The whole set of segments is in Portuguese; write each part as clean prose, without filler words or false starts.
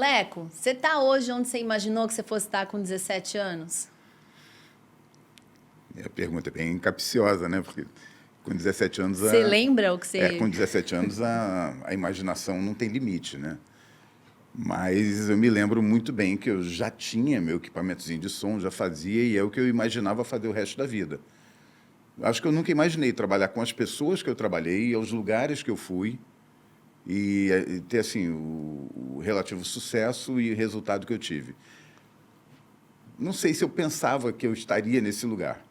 Leco, você tá hoje onde você imaginou que você fosse estar com 17 anos? A pergunta é bem capciosa, né? Porque com 17 anos... Você lembra o que você... com 17 anos a imaginação não tem limite, né? Mas eu me lembro muito bem que eu já tinha meu equipamentozinho de som, já fazia, e é o que eu imaginava fazer o resto da vida. Acho que eu nunca imaginei trabalhar com as pessoas que eu trabalhei, aos lugares que eu fui, e ter assim, o relativo sucesso e resultado que eu tive. Não sei se eu pensava que eu estaria nesse lugar,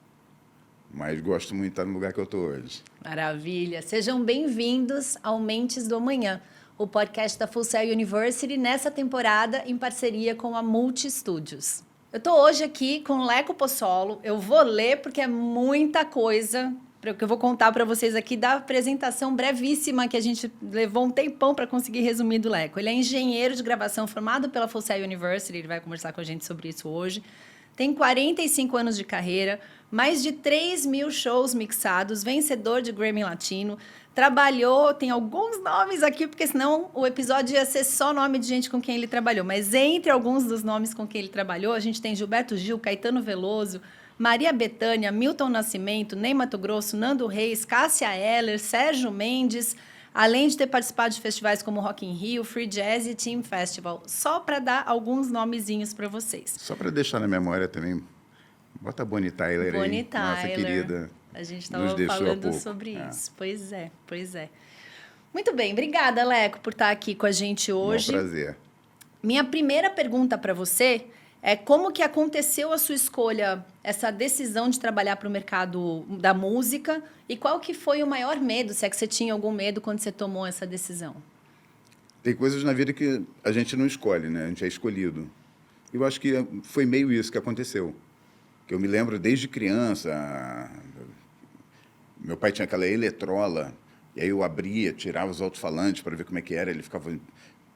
mas gosto muito de estar no lugar que eu estou hoje. Maravilha! Sejam bem-vindos ao Mentes do Amanhã, o podcast da Full Sail University, nessa temporada em parceria com a Multi Studios. Eu estou hoje aqui com o Leco Pozzolo. Eu vou ler porque é muita coisa que eu vou contar para vocês aqui da apresentação brevíssima que a gente levou um tempão para conseguir resumir do Leco. Ele é engenheiro de gravação formado pela Full Sail University, ele vai conversar com a gente sobre isso hoje. Tem 45 anos de carreira, mais de 3.000 shows mixados, vencedor de Grammy Latino, trabalhou, tem alguns nomes aqui, porque senão o episódio ia ser só nome de gente com quem ele trabalhou. Mas entre alguns dos nomes com quem ele trabalhou, a gente tem Gilberto Gil, Caetano Veloso, Maria Bethânia, Milton Nascimento, Ney Matogrosso, Nando Reis, Cássia Eller, Sérgio Mendes, além de ter participado de festivais como Rock in Rio, Free Jazz e Team Festival. Só para dar alguns nomezinhos para vocês. Só para deixar na memória também, bota a Bonnie Tyler aí, Bonnie Tyler, nossa querida. A gente estava falando sobre isso. Pois é. Muito bem, obrigada, Leco, por estar aqui com a gente hoje. Um prazer. Minha primeira pergunta para você é como que aconteceu a sua escolha, essa decisão de trabalhar para o mercado da música e qual que foi o maior medo, se é que você tinha algum medo quando você tomou essa decisão? Tem coisas na vida que a gente não escolhe, né? A gente é escolhido. Eu acho que foi meio isso que aconteceu. Que eu me lembro desde criança, meu pai tinha aquela eletrola, e aí eu abria, tirava os alto-falantes para ver como é que era, ele ficava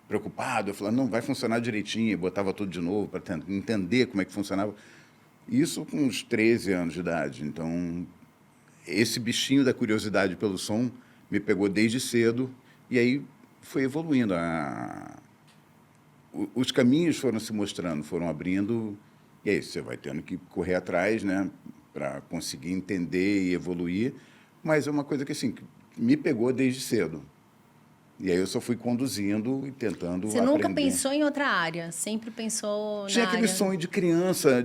preocupado, eu falava, não, vai funcionar direitinho, eu botava tudo de novo para tentar entender como é que funcionava. Isso com uns 13 anos de idade. Então, esse bichinho da curiosidade pelo som me pegou desde cedo, e aí foi evoluindo. Os caminhos foram se mostrando, foram abrindo, e aí você vai tendo que correr atrás, né, para conseguir entender e evoluir, mas é uma coisa que assim me pegou desde cedo. E aí eu só fui conduzindo e tentando aprender. Você nunca pensou em outra área? Sempre pensou Tinha na aquele área... sonho de criança,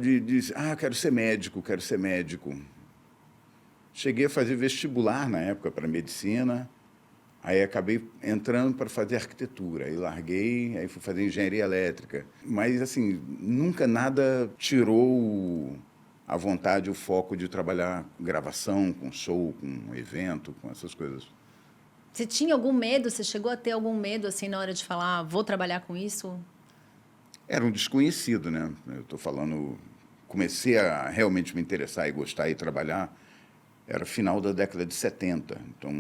quero ser médico, quero ser médico. Cheguei a fazer vestibular na época para medicina, aí acabei entrando para fazer arquitetura, aí larguei, aí fui fazer engenharia elétrica. Mas, assim, nunca nada tirou a vontade, o foco de trabalhar com gravação, com show, com evento, com essas coisas. Você tinha algum medo? Você chegou a ter algum medo, assim, na hora de falar, vou trabalhar com isso? Era um desconhecido, né? Eu estou falando... Comecei a realmente me interessar e gostar e trabalhar, era final da década de 70. Então,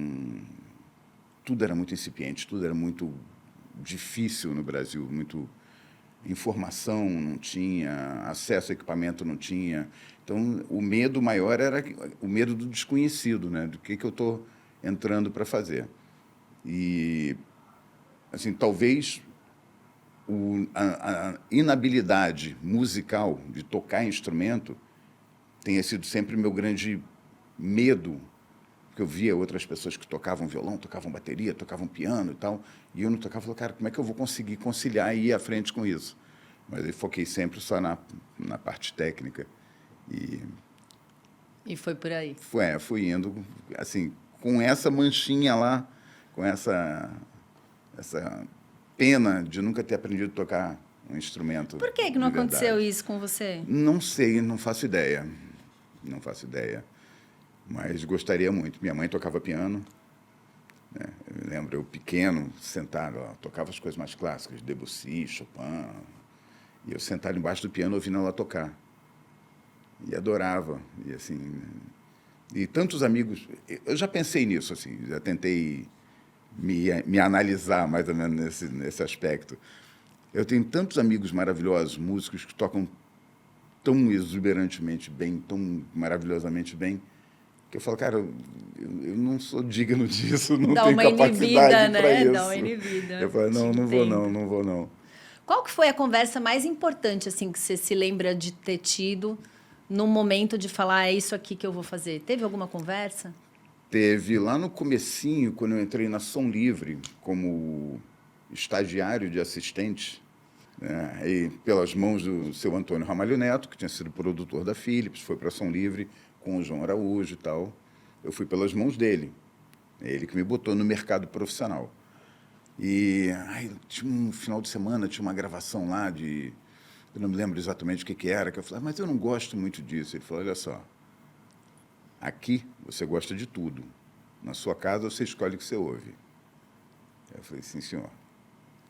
tudo era muito incipiente, tudo era muito difícil no Brasil, muito... Informação não tinha, acesso a equipamento não tinha. Então, o medo maior era o medo do desconhecido, né? Do que eu estou entrando para fazer. E, assim, talvez a inabilidade musical de tocar instrumento tenha sido sempre meu grande medo, porque eu via outras pessoas que tocavam violão, tocavam bateria, tocavam piano e tal, e eu não tocava. Eu falei, cara, como é que eu vou conseguir conciliar e ir à frente com isso? Mas eu foquei sempre só na parte técnica. E foi por aí? Fui indo, assim, com essa manchinha lá, com essa pena de nunca ter aprendido a tocar um instrumento. Por que não aconteceu isso com você? Não sei, não faço ideia. Não faço ideia. Mas gostaria muito. Minha mãe tocava piano, né? Eu me lembro, eu pequeno, sentado, tocava as coisas mais clássicas, Debussy, Chopin, e eu sentado embaixo do piano ouvindo ela tocar. E adorava. E, assim, e tantos amigos... Eu já pensei nisso, assim, já tentei me analisar mais ou menos nesse aspecto. Eu tenho tantos amigos maravilhosos, músicos, que tocam tão exuberantemente bem, tão maravilhosamente bem, que eu falo, cara, eu não sou digno disso, não tenho capacidade para isso. Dá uma inibida. Eu falo, não vou não. Qual que foi a conversa mais importante, assim, que você se lembra de ter tido no momento de falar, é isso aqui que eu vou fazer? Teve alguma conversa? Teve lá no comecinho, quando eu entrei na Som Livre como estagiário de assistente, né, e pelas mãos do seu Antônio Ramalho Neto, que tinha sido produtor da Philips, foi para a Som Livre com o João Araújo e tal. Eu fui pelas mãos dele. É ele que me botou no mercado profissional. E aí, tinha um final de semana, tinha uma gravação lá de... Eu não me lembro exatamente o que, que era, que eu falei, mas eu não gosto muito disso. Ele falou, olha só, aqui você gosta de tudo. Na sua casa você escolhe o que você ouve. Eu falei, sim, senhor.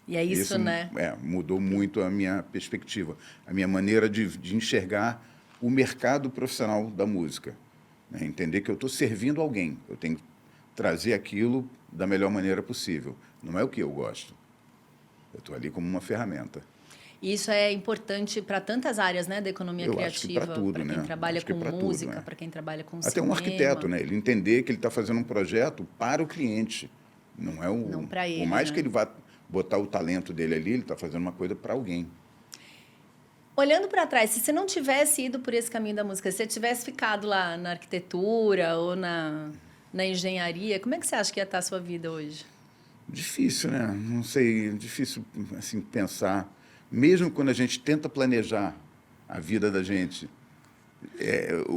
E é isso, né? Mudou muito a minha perspectiva, a minha maneira de enxergar o mercado profissional da música. Né? Entender que eu estou servindo alguém, eu tenho que trazer aquilo da melhor maneira possível. Não é o que eu gosto. Eu estou ali como uma ferramenta. E isso é importante para tantas áreas, né, da economia criativa, para quem trabalha com música, para quem trabalha com cinema. Até um arquiteto, né? Ele entender que ele está fazendo um projeto para o cliente, não é o... Não para ele, por mais né? que ele vá botar o talento dele ali, ele está fazendo uma coisa para alguém. Olhando para trás, se você não tivesse ido por esse caminho da música, se você tivesse ficado lá na arquitetura ou na engenharia, como é que você acha que ia estar a sua vida hoje? Difícil, né? Não sei, difícil assim pensar. Mesmo quando a gente tenta planejar a vida da gente,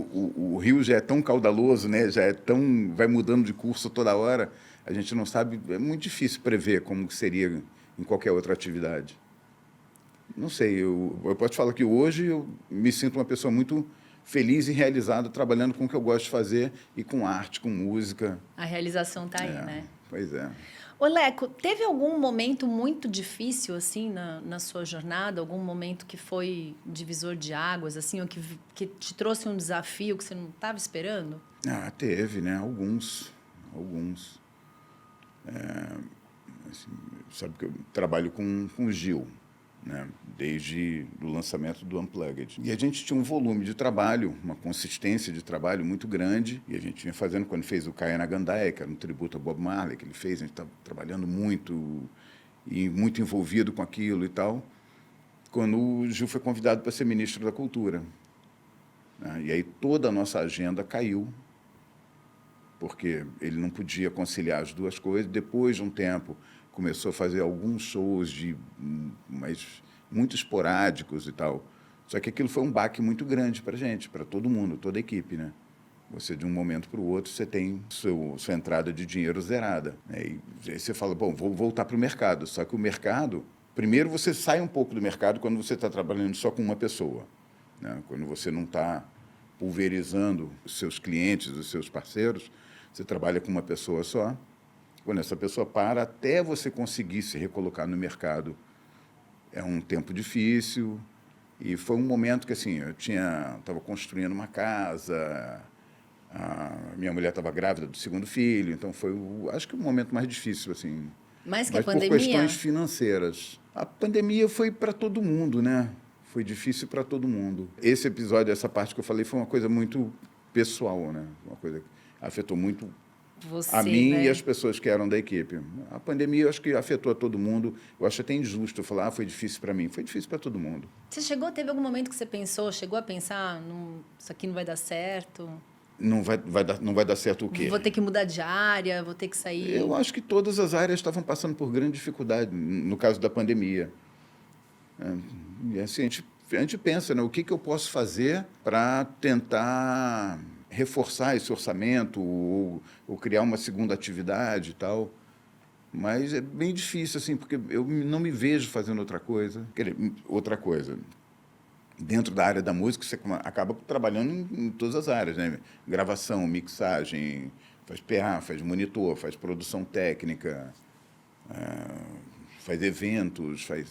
o rio já é tão caudaloso, né? Já é tão, vai mudando de curso toda hora, a gente não sabe, é muito difícil prever como que seria em qualquer outra atividade. Não sei, eu posso falar que hoje eu me sinto uma pessoa muito feliz e realizada trabalhando com o que eu gosto de fazer e com arte, com música. A realização está aí, né? Pois é. Ô, Leco, teve algum momento muito difícil, assim, na sua jornada? Algum momento que foi divisor de águas, assim, ou que te trouxe um desafio que você não estava esperando? Teve, né? Alguns. Assim, sabe que eu trabalho com o Gil, né? Desde o lançamento do Unplugged. E a gente tinha um volume de trabalho, uma consistência de trabalho muito grande, e a gente vinha fazendo, quando fez o Kaya na Gandaia, que era um tributo a Bob Marley, que ele fez, a gente estava trabalhando muito, e muito envolvido com aquilo e tal, quando o Gil foi convidado para ser ministro da Cultura. Né? E aí toda a nossa agenda caiu, porque ele não podia conciliar as duas coisas. Depois de um tempo, começou a fazer alguns shows mas muito esporádicos e tal. Só que aquilo foi um baque muito grande para a gente, para todo mundo, toda a equipe, né? Você, de um momento para o outro, você tem sua entrada de dinheiro zerada. Né? E aí você fala, bom, vou voltar para o mercado. Só que o mercado... Primeiro, você sai um pouco do mercado quando você está trabalhando só com uma pessoa. Né? Quando você não está pulverizando os seus clientes, os seus parceiros, você trabalha com uma pessoa só. Quando essa pessoa para, até você conseguir se recolocar no mercado, é um tempo difícil. E foi um momento que, assim, eu estava construindo uma casa, a minha mulher estava grávida do segundo filho, então foi, acho que o momento mais difícil, assim. Mais que a Mas pandemia? por questões financeiras. A pandemia foi para todo mundo, né? Foi difícil para todo mundo. Esse episódio, essa parte que eu falei, foi uma coisa muito pessoal, né? Uma coisa que afetou muito Você, a mim, né? E as pessoas que eram da equipe. A pandemia, eu acho que afetou a todo mundo. Eu acho até injusto falar, foi difícil para mim. Foi difícil para todo mundo. Teve algum momento que você chegou a pensar, isso aqui não vai dar certo? Não vai dar certo o quê? Vou ter que mudar de área, vou ter que sair... Eu acho que todas as áreas estavam passando por grande dificuldade, no caso da pandemia. E assim, a gente pensa, né, o que eu posso fazer para tentar reforçar esse orçamento ou criar uma segunda atividade e tal. Mas é bem difícil, assim, porque eu não me vejo fazendo outra coisa. Outra coisa. Dentro da área da música, você acaba trabalhando em todas as áreas, né? Gravação, mixagem, faz PA, faz monitor, faz produção técnica, faz eventos, faz...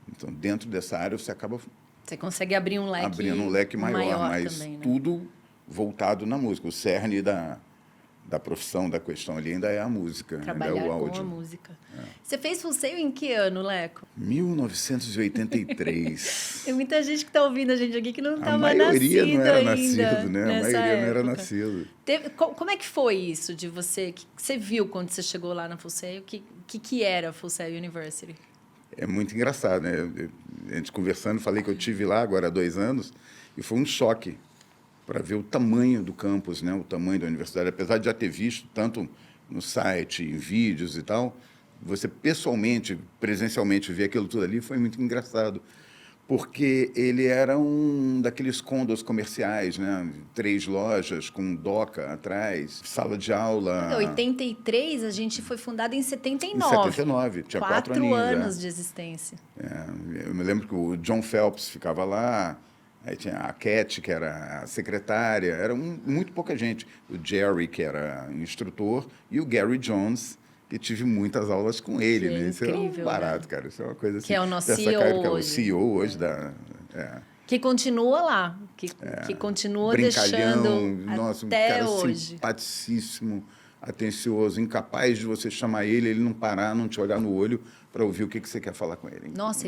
Então, dentro dessa área, você acaba... Você consegue abrir um leque abrindo um leque maior, mas também, né? tudo voltado na música. O cerne da profissão, da questão ali ainda é a música, Trabalhar ainda é o áudio. com a música. Você fez Full Sail em que ano, Leco? 1983. Tem muita gente que está ouvindo a gente aqui que não estava nascido ainda. A maioria não era nascido, né? A nessa maioria não era época. nascido. Como é que foi isso de você? O que você viu quando você chegou lá na Full Sail? O que era a Full Sail University? É muito engraçado, né? A gente conversando, falei que eu tive lá agora há 2 anos e foi um choque para ver o tamanho do campus, né? O tamanho da universidade. Apesar de já ter visto tanto no site, em vídeos e tal, você pessoalmente, presencialmente ver aquilo tudo ali foi muito engraçado, porque ele era um daqueles condos comerciais, né? 3 lojas com doca atrás, sala de Em aula. 83, a gente foi fundada em 79. Em 79, tinha 4 4 aninhos. anos de existência. Eu me lembro que o John Phelps ficava lá, aí tinha a Cat, que era a secretária, era muito pouca gente. O Jerry, que era instrutor, e o Gary Jones, que tive muitas aulas com ele. Que é Né? Isso é um incrível, barato, né? cara. Isso é uma coisa assim. Que é o nosso dessa CEO cara, que é o hoje. CEO hoje da... Que continua lá, que continua brincalhão, deixando nossa, um até cara hoje. simpaticíssimo, atencioso, incapaz de você chamar ele não parar, não te olhar no olho para ouvir o que você quer falar com ele. Nossa,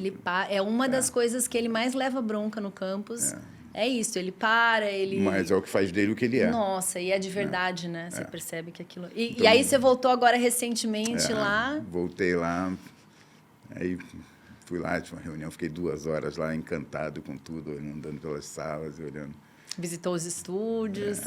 é uma das coisas que ele mais leva bronca no campus. É isso, ele para, ele... Mas é o que faz dele o que ele é. Nossa, e é de verdade, né? Você percebe que aquilo... E Então, aí você voltou agora recentemente lá. Voltei lá, aí fui lá, tinha uma reunião, fiquei 2 horas lá, encantado com tudo, andando pelas salas e olhando. Visitou os estúdios.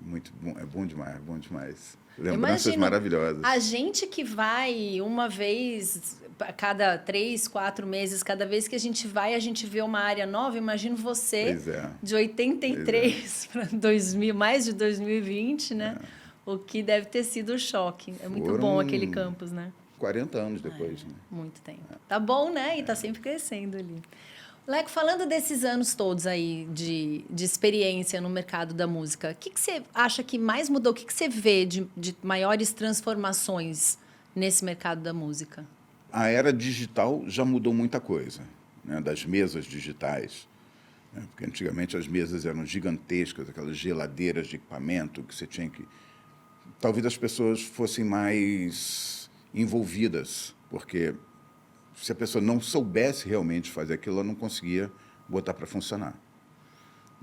Muito bom, é bom demais, bom demais. Eu Lembranças imagino, maravilhosas. a gente que vai uma vez a cada 3, 4 meses, cada vez que a gente vai, a gente vê uma área nova. Imagino você, de 83 para 2000, mais de 2020, né? O que deve ter sido o choque. É muito bom aquele campus, né? 40 anos depois. Né? Muito tempo. Tá bom, né? E tá sempre crescendo ali. Leco, falando desses anos todos aí de experiência no mercado da música, o que você acha que mais mudou? O que você vê de maiores transformações nesse mercado da música? A era digital já mudou muita coisa, né? Das mesas digitais. Né? Porque antigamente as mesas eram gigantescas, aquelas geladeiras de equipamento que você tinha que... Talvez as pessoas fossem mais envolvidas, porque se a pessoa não soubesse realmente fazer aquilo, ela não conseguia botar para funcionar.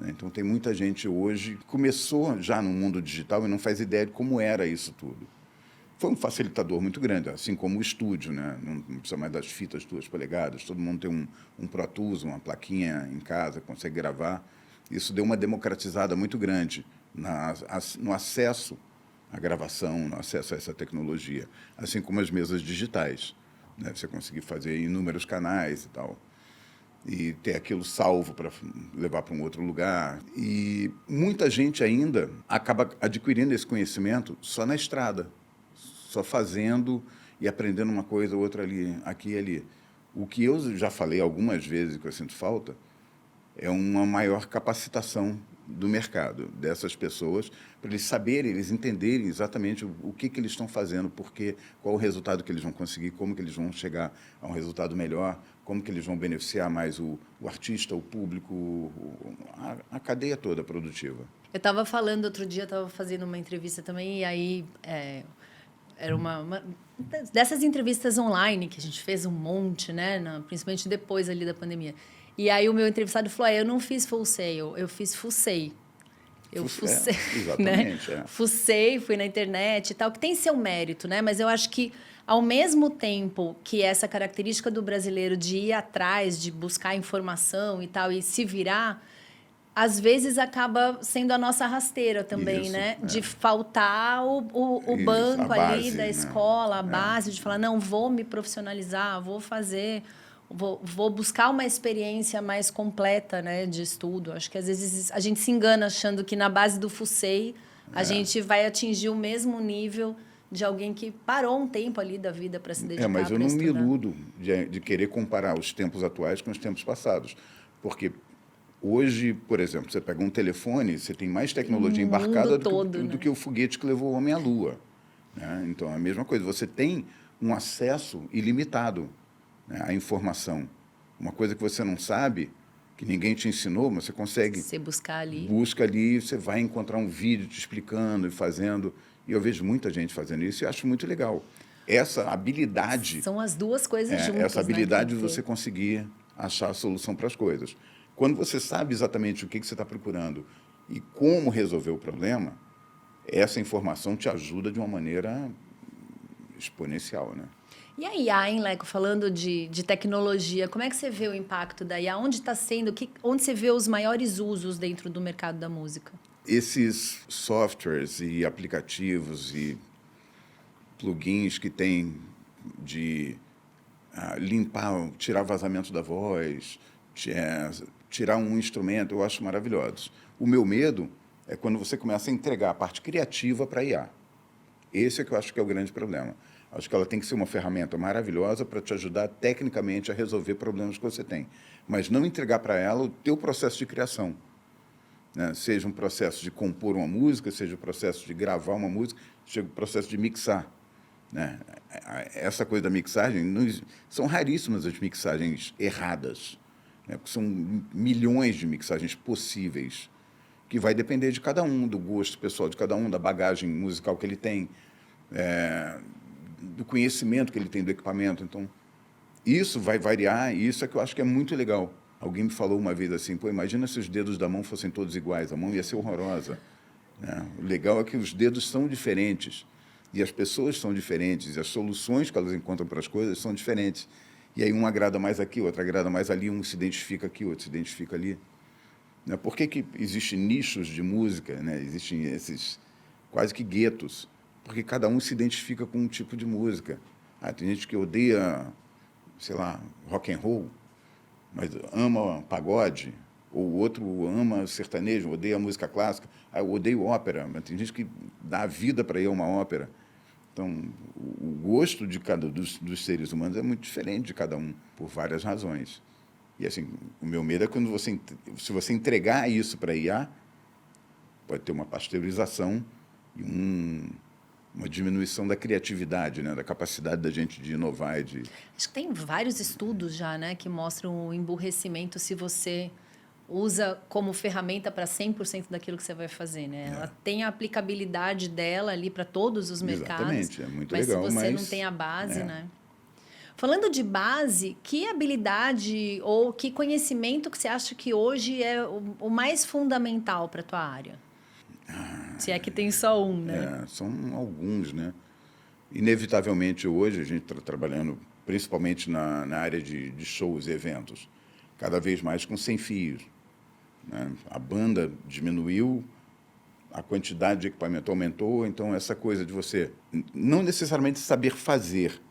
Então, tem muita gente hoje que começou já no mundo digital e não faz ideia de como era isso tudo. Foi um facilitador muito grande, assim como o estúdio, né? Não precisa mais das fitas 2 polegadas, todo mundo tem um Pro Tools, uma plaquinha em casa, consegue gravar. Isso deu uma democratizada muito grande no acesso à gravação, no acesso a essa tecnologia, assim como as mesas digitais. Né? Você conseguir fazer inúmeros canais e tal, e ter aquilo salvo para levar para um outro lugar. E muita gente ainda acaba adquirindo esse conhecimento só na estrada, só fazendo e aprendendo uma coisa ou outra ali, aqui e ali. O que eu já falei algumas vezes que eu sinto falta é uma maior capacitação do mercado, dessas pessoas, para eles saberem, eles entenderem exatamente o que eles estão fazendo, porque, qual o resultado que eles vão conseguir, como que eles vão chegar a um resultado melhor, como que eles vão beneficiar mais o artista, o público, a cadeia toda produtiva. Eu estava falando outro dia, estava fazendo uma entrevista também, e aí era uma dessas entrevistas online, que a gente fez um monte, né? Principalmente depois ali da pandemia. E aí o meu entrevistado falou, eu não fiz full sale, eu fiz fucei. Eu fucei, exatamente, né? Fucei, fui na internet e tal, que tem seu mérito, né? Mas eu acho que, ao mesmo tempo que essa característica do brasileiro de ir atrás, de buscar informação e tal, e se virar, às vezes acaba sendo a nossa rasteira também, Isso, né? De faltar o banco ali da escola, a base, de falar, não, vou me profissionalizar, vou fazer... Vou buscar uma experiência mais completa, né, de estudo. Acho que, às vezes, a gente se engana achando que, na base do FUSEI, a gente vai atingir o mesmo nível de alguém que parou um tempo ali da vida para se dedicar para estudar. Mas eu não me iludo de querer comparar os tempos atuais com os tempos passados. Porque hoje, por exemplo, você pega um telefone, você tem mais tecnologia embarcada do que o foguete que levou o homem à Lua. Né? Então, é a mesma coisa. Você tem um acesso ilimitado, né, a informação. Uma coisa que você não sabe, que ninguém te ensinou, mas você consegue... Você buscar ali. Busca ali, você vai encontrar um vídeo te explicando e fazendo. E eu vejo muita gente fazendo isso e acho muito legal. Essa habilidade... São as duas coisas juntas, essa habilidade, né, de você conseguir achar a solução para as coisas. Quando você sabe exatamente o que você está procurando e como resolver o problema, essa informação te ajuda de uma maneira exponencial, né? E a IA, hein, Leco, falando de tecnologia, como é que você vê o impacto da IA? Onde está sendo, onde você vê os maiores usos dentro do mercado da música? Esses softwares e aplicativos e plugins que tem de limpar, tirar vazamento da voz, tirar um instrumento, eu acho maravilhosos. O meu medo é quando você começa a entregar a parte criativa para a IA. Esse é que eu acho que é o grande problema. Acho que ela tem que ser uma ferramenta maravilhosa para te ajudar tecnicamente a resolver problemas que você tem, mas não entregar para ela o teu processo de criação, né? Seja um processo de compor uma música, seja o processo de gravar uma música, seja o processo de mixar, né? Essa coisa da mixagem, são raríssimas as mixagens erradas, né? Porque são milhões de mixagens possíveis, que vai depender de cada um, do gosto pessoal de cada um, da bagagem musical que ele tem, do conhecimento que ele tem do equipamento. Então, isso vai variar, e isso é que eu acho que é muito legal. Alguém me falou uma vez assim, pô, imagina se os dedos da mão fossem todos iguais, a mão ia ser horrorosa, né? O legal é que os dedos são diferentes, e as pessoas são diferentes, e as soluções que elas encontram para as coisas são diferentes. E aí um agrada mais aqui, outro agrada mais ali, um se identifica aqui, outro se identifica ali. Por que existem nichos de música, né? Existem esses quase que guetos? Porque cada um se identifica com um tipo de música. Tem gente que odeia, sei lá, rock and roll, mas ama pagode, ou o outro ama sertanejo, odeia música clássica. Eu odeio ópera, mas tem gente que dá a vida para ir a uma ópera. Então, o gosto de dos seres humanos é muito diferente de cada um, por várias razões. E assim, o meu medo é quando se você entregar isso para a IA, pode ter uma pasteurização e uma diminuição da criatividade, né, da capacidade da gente de inovar. Acho que tem vários estudos já, né, que mostram o emburrecimento se você usa como ferramenta para 100% daquilo que você vai fazer, né? Ela tem a aplicabilidade dela ali para todos os mercados. Exatamente, é muito mas legal. Mas se você não tem a base, né? Falando de base, que habilidade ou que conhecimento que você acha que hoje é o mais fundamental para a tua área? Se é que tem só um, né? São alguns, né? Inevitavelmente, hoje, a gente está trabalhando principalmente na área de shows e eventos, cada vez mais com sem fios, né? A banda diminuiu, a quantidade de equipamento aumentou, então essa coisa de você não necessariamente saber fazer,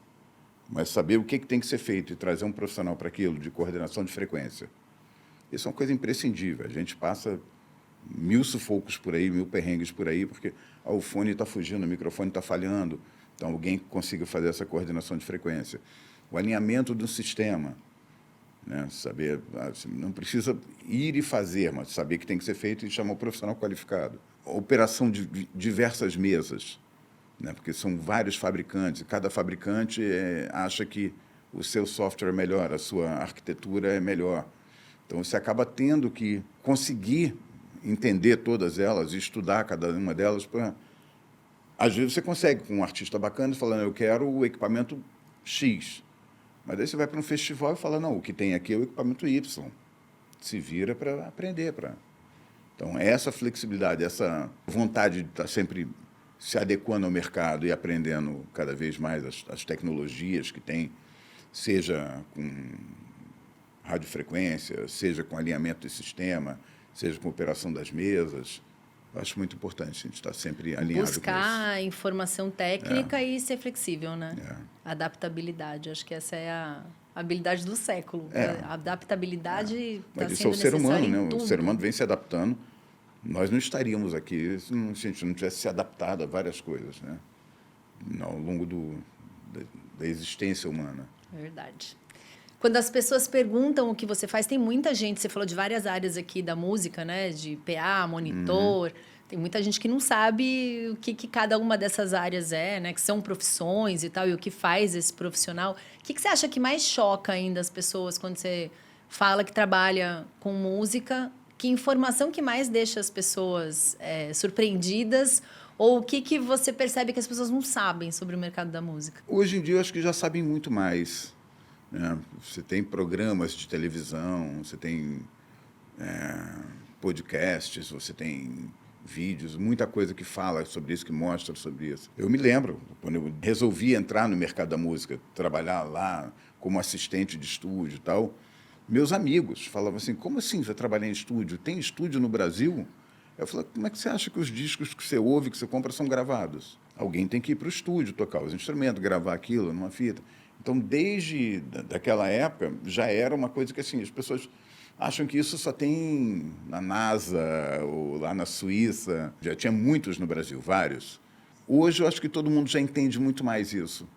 mas saber o que tem que ser feito e trazer um profissional para aquilo, de coordenação de frequência. Isso é uma coisa imprescindível. A gente passa 1000 sufocos por aí, 1000 perrengues por aí, porque o fone está fugindo, o microfone está falhando. Então, alguém consiga fazer essa coordenação de frequência. O alinhamento do sistema, né? Saber, não precisa ir e fazer, mas saber que tem que ser feito e chamar o profissional qualificado. A operação de diversas mesas, né? Porque são vários fabricantes, e cada fabricante acha que o seu software é melhor, a sua arquitetura é melhor. Então, você acaba tendo que conseguir entender todas elas e estudar cada uma delas para... Às vezes você consegue, com um artista bacana, falando, eu quero o equipamento X. Mas aí você vai para um festival e fala, não, o que tem aqui é o equipamento Y. Se vira para aprender. Então, essa flexibilidade, essa vontade de estar sempre se adequando ao mercado e aprendendo cada vez mais as tecnologias que tem, seja com radiofrequência, seja com alinhamento do sistema, seja com operação das mesas. Eu acho muito importante a gente estar sempre alinhado com isso. Buscar informação técnica e ser flexível, né? Adaptabilidade. Acho que essa é a habilidade do século. A adaptabilidade está sendo necessária em tudo. Mas isso é o ser humano, né? O ser humano vem se adaptando. Nós não estaríamos aqui se a gente não tivesse se adaptado a várias coisas, né? Ao longo da existência humana. Verdade. Quando as pessoas perguntam o que você faz, tem muita gente, você falou de várias áreas aqui da música, né? De PA, monitor. Tem muita gente que não sabe o que cada uma dessas áreas é, né? Que são profissões e tal, e o que faz esse profissional. O que você acha que mais choca ainda as pessoas quando você fala que trabalha com música? Que informação que mais deixa as pessoas surpreendidas? Ou o que você percebe que as pessoas não sabem sobre o mercado da música? Hoje em dia, eu acho que já sabem muito mais, né? Você tem programas de televisão, você tem podcasts, você tem vídeos, muita coisa que fala sobre isso, que mostra sobre isso. Eu me lembro, quando eu resolvi entrar no mercado da música, trabalhar lá como assistente de estúdio e tal, meus amigos falavam assim, como assim você trabalha em estúdio? Tem estúdio no Brasil? Eu falei, como é que você acha que os discos que você ouve, que você compra, são gravados? Alguém tem que ir para o estúdio, tocar os instrumentos, gravar aquilo numa fita. Então, desde daquela época, já era uma coisa que assim, as pessoas acham que isso só tem na NASA ou lá na Suíça. Já tinha muitos no Brasil, vários. Hoje, eu acho que todo mundo já entende muito mais isso,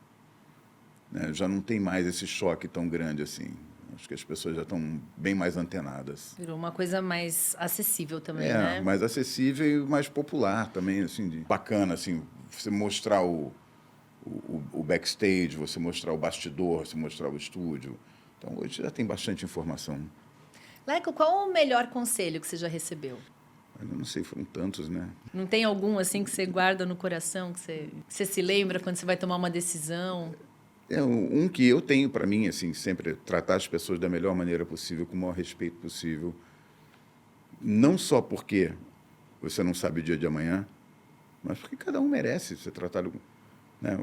né? Já não tem mais esse choque tão grande assim. Acho que as pessoas já estão bem mais antenadas. Virou uma coisa mais acessível também, É, né? mais acessível e mais popular também, assim, bacana, assim, você mostrar o backstage, você mostrar o bastidor, você mostrar o estúdio. Então, hoje já tem bastante informação. Leco, qual o melhor conselho que você já recebeu? Eu não sei, foram tantos, né? Não tem algum assim que você guarda no coração, que você se lembra quando você vai tomar uma decisão? É um que eu tenho para mim, assim, sempre tratar as pessoas da melhor maneira possível, com o maior respeito possível. Não só porque você não sabe o dia de amanhã, mas porque cada um merece ser tratado. Né?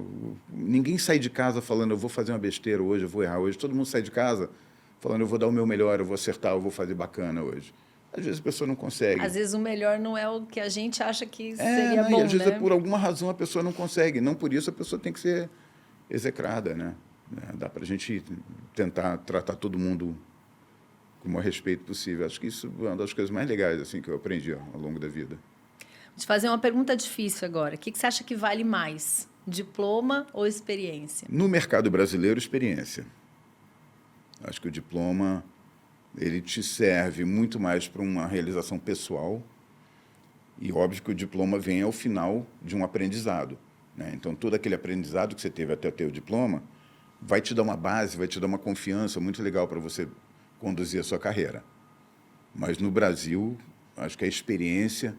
Ninguém sai de casa falando, eu vou fazer uma besteira hoje, eu vou errar hoje. Todo mundo sai de casa falando, eu vou dar o meu melhor, eu vou acertar, eu vou fazer bacana hoje. Às vezes a pessoa não consegue. Às vezes o melhor não é o que a gente acha que seria não, bom, e às vezes né? por alguma razão a pessoa não consegue. Não por isso a pessoa tem que ser execrada, né? Dá para a gente tentar tratar todo mundo com o maior respeito possível. Acho que isso é uma das coisas mais legais assim, que eu aprendi ao longo da vida. Vou te fazer uma pergunta difícil agora. O que você acha que vale mais? Diploma ou experiência? No mercado brasileiro, experiência. Acho que o diploma ele te serve muito mais para uma realização pessoal e óbvio que o diploma vem ao final de um aprendizado, né? Então, todo aquele aprendizado que você teve até ter o diploma vai te dar uma base, vai te dar uma confiança muito legal para você conduzir a sua carreira. Mas no Brasil, acho que a experiência,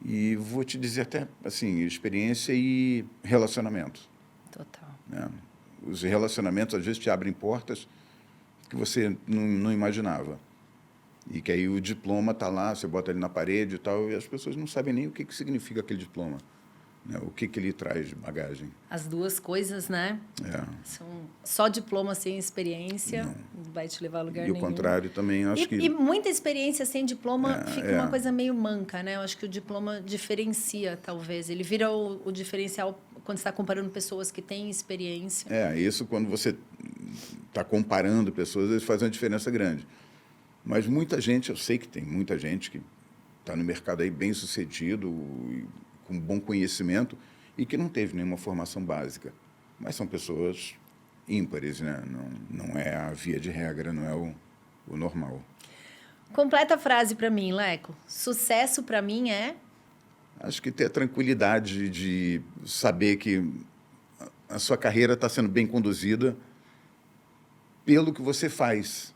e vou te dizer até assim, experiência e relacionamento. Total. Né? Os relacionamentos, às vezes, te abrem portas que você não imaginava. E que aí o diploma está lá, você bota ele na parede e tal, e as pessoas não sabem nem o que significa aquele diploma, né? O que ele traz de bagagem. As duas coisas, né? São só diploma sem experiência, não vai te levar a lugar nenhum. E o contrário também, eu acho que... E muita experiência sem diploma fica uma coisa meio manca, né? Eu acho que o diploma diferencia, talvez. Ele vira o diferencial quando você está comparando pessoas que têm experiência. Isso quando você está comparando pessoas, isso faz uma diferença grande. Mas muita gente, eu sei que tem muita gente que está no mercado aí bem sucedido, com bom conhecimento e que não teve nenhuma formação básica. Mas são pessoas ímpares, né? Não é a via de regra, não é o normal. Completa a frase para mim, Leco. Sucesso para mim é? Acho que ter a tranquilidade de saber que a sua carreira está sendo bem conduzida pelo que você faz,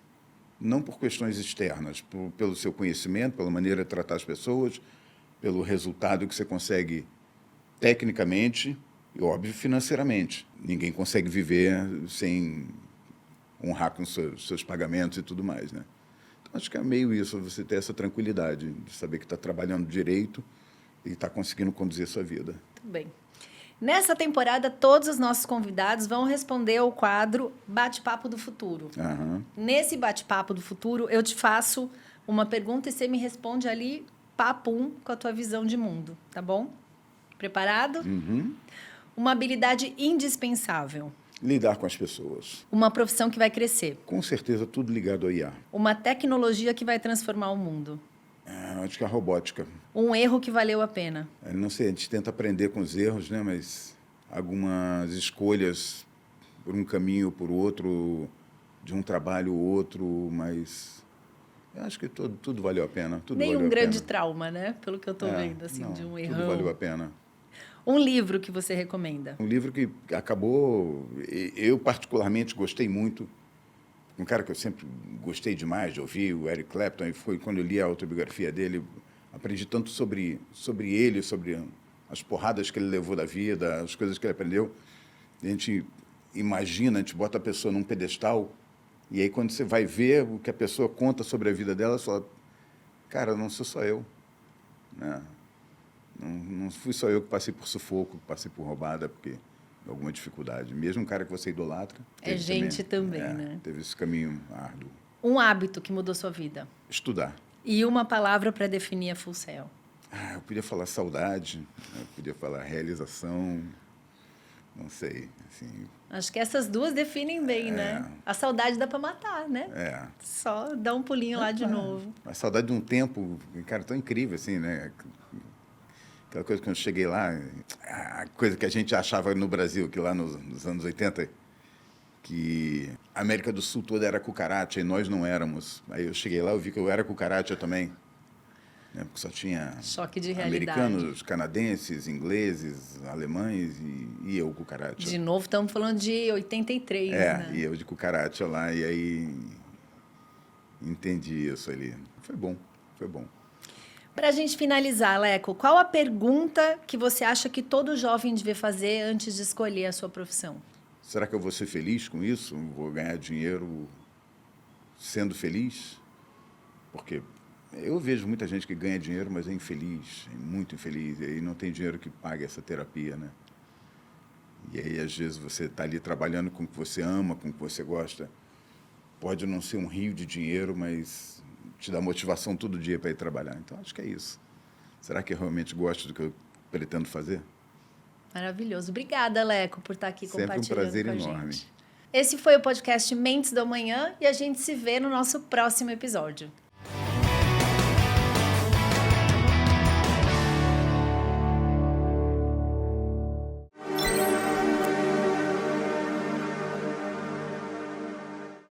não por questões externas, pelo seu conhecimento, pela maneira de tratar as pessoas, pelo resultado que você consegue tecnicamente e, óbvio, financeiramente. Ninguém consegue viver sem honrar com seus pagamentos e tudo mais, né? Então, acho que é meio isso, você ter essa tranquilidade de saber que está trabalhando direito e está conseguindo conduzir a sua vida. Muito bem. Nessa temporada, todos os nossos convidados vão responder ao quadro Bate-Papo do Futuro. Nesse Bate-Papo do Futuro, eu te faço uma pergunta e você me responde ali papum com a tua visão de mundo, tá bom? Preparado? Uma habilidade indispensável. Lidar com as pessoas. Uma profissão que vai crescer. Com certeza, tudo ligado ao IA. Uma tecnologia que vai transformar o mundo. Acho que a robótica. Um erro que valeu a pena. Não sei, a gente tenta aprender com os erros, né? Mas algumas escolhas por um caminho ou por outro, de um trabalho ou outro, mas eu acho que tudo valeu a pena. Nenhum grande trauma, né? Pelo que eu estou vendo, assim, não, de um errão. Tudo valeu a pena. Um livro que você recomenda? Um livro que acabou... Eu, particularmente, gostei muito. Um cara que eu sempre gostei demais de ouvir, o Eric Clapton, e foi quando eu li a autobiografia dele, aprendi tanto sobre ele, sobre as porradas que ele levou da vida, as coisas que ele aprendeu. A gente imagina, a gente bota a pessoa num pedestal, e aí quando você vai ver o que a pessoa conta sobre a vida dela, você fala, cara, não sou só eu, né? não fui só eu que passei por sufoco, passei por roubada, porque alguma dificuldade. Mesmo um cara que você idolatra... É gente também, né? Teve esse caminho árduo. Um hábito que mudou sua vida? Estudar. E uma palavra para definir a Full Sail? Eu podia falar saudade, eu podia falar realização, não sei, assim... Acho que essas duas definem bem, né? A saudade dá para matar, né? Só dar um pulinho lá de novo. A saudade de um tempo, cara, tão incrível, assim, né? Aquela coisa que eu cheguei lá, a coisa que a gente achava no Brasil, que lá nos anos 80, que a América do Sul toda era cucaracha e nós não éramos. Aí eu cheguei lá, eu vi que eu era cucaracha também. Né? Porque só tinha choque de realidade. Americanos, canadenses, ingleses, alemães e eu cucaracha. De novo, estamos falando de 83, né? E eu de cucaracha lá, e aí entendi isso ali. Foi bom. Para a gente finalizar, Leco, qual a pergunta que você acha que todo jovem devia fazer antes de escolher a sua profissão? Será que eu vou ser feliz com isso? Vou ganhar dinheiro sendo feliz? Porque eu vejo muita gente que ganha dinheiro, mas é infeliz, muito infeliz, e aí não tem dinheiro que pague essa terapia, né? E aí, às vezes, você está ali trabalhando com o que você ama, com o que você gosta. Pode não ser um rio de dinheiro, mas te dá motivação todo dia para ir trabalhar. Então, acho que é isso. Será que eu realmente gosto do que eu pretendo fazer? Maravilhoso. Obrigada, Leco, por estar aqui compartilhando com a gente. Sempre um prazer enorme. Esse foi o podcast Mentes do Amanhã e a gente se vê no nosso próximo episódio.